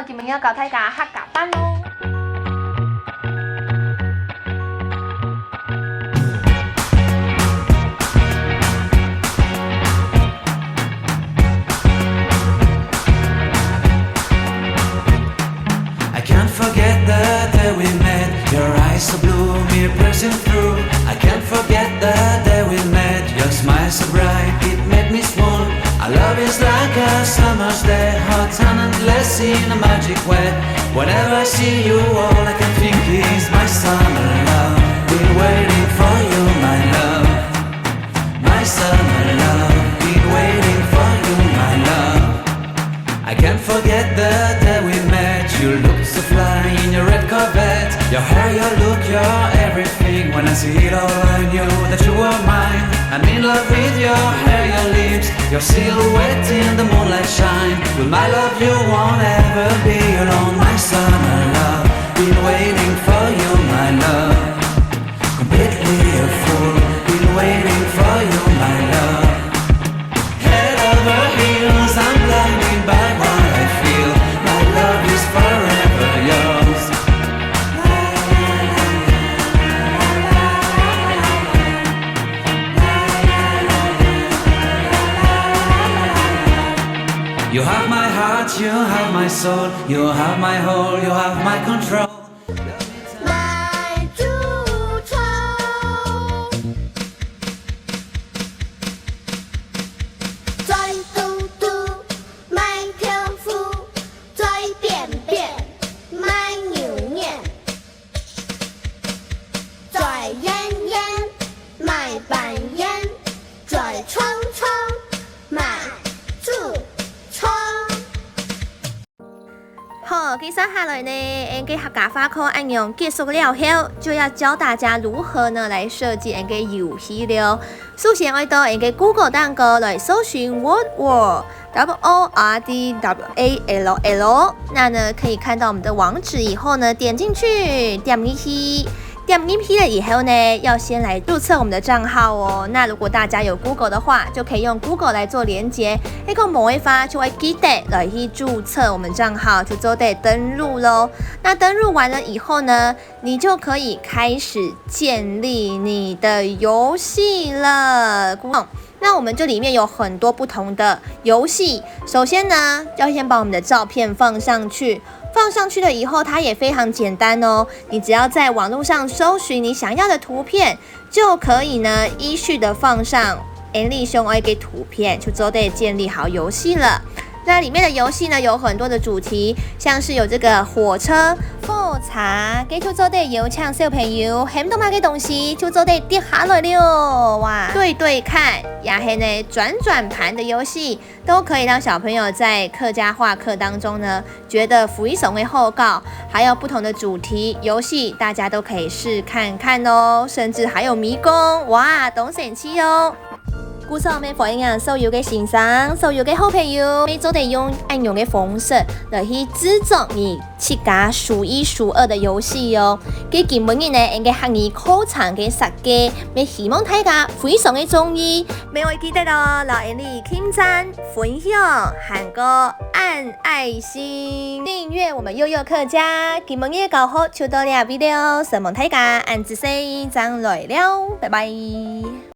咯，今日要教大家客家班咯。I can't forget the day we met. Your eyes so blue, me piercing through. I can't forget the day we met. Your smile so bright, it made me swoon. Our love is like a summer's day, hot and endless in a magic way. Whenever I see you, all I can think is my summer love. Been waiting for you, my love. My summer love. Been waiting for you, my love. I can't forget the day we met. You looked so fly in your red Corvette. Your hair, your look, your everything. When I see it all, I knew that you were mine. I'm in love with your hair, your lips, your silhouette in the moonlight shine. With my love, you won't ever be alone. My summer love, been waiting for you, my love. Completely a fool, been waiting for you, my love. Head over heels, I'm blinded by what I feel. My love is forever yours. You have my heart, you have my soul, you have my whole, you have my control. 买猪头，转嘟嘟，买漂浮，转便便，买牛年，转圆圆，买半圆，转长长，买猪头。好，接下来呢，客家话课安用结束了后，就要教大家如何呢来设计游戏了。首先，我到Google 当个来搜寻 WORD，WORDWALL， 那呢可以看到我们的网址以后呢，点进去，点进去。点进去了以后呢，要先来注册我们的账号哦。那如果大家有 Google 的话，就可以用 Google 来做连接。那个某一发就会记得来去注册我们账号，就做得登录咯。那登录完了以后呢，你就可以开始建立你的游戏了。那我们这里面有很多不同的游戏。首先呢，要先把我们的照片放上去。放上去了以后，它也非常简单哦。你只要在网络上搜寻你想要的图片，就可以呢依序的放上你想要的图片，就做得建立好游戏了。那里面的游戏呢有很多的主题，像是有这个火车、复茶，给就做得有抢小朋友，很多嘛个东西就做得跌下来了，哇！对对看，也是呢转盘的游戏，都可以让小朋友在客家话课当中呢，觉得非常的好教。还有不同的主题游戏，大家都可以试看看哦，甚至还有迷宫，哇，懂神奇哦！故事我们欢迎所有嘅先生、所有嘅好朋友，每周得用按用嘅方式来去制作你自家数一数二的游戏哦。佢基本嘅呢，應該係你課程嘅設計，我希望大家非常嘅中意。每位記得咯，留言你點讚、分享、還個按愛心、訂閱我們悠悠客家。今日嘅教學就到呢邊了，希望大家按住聲，張來了，拜拜。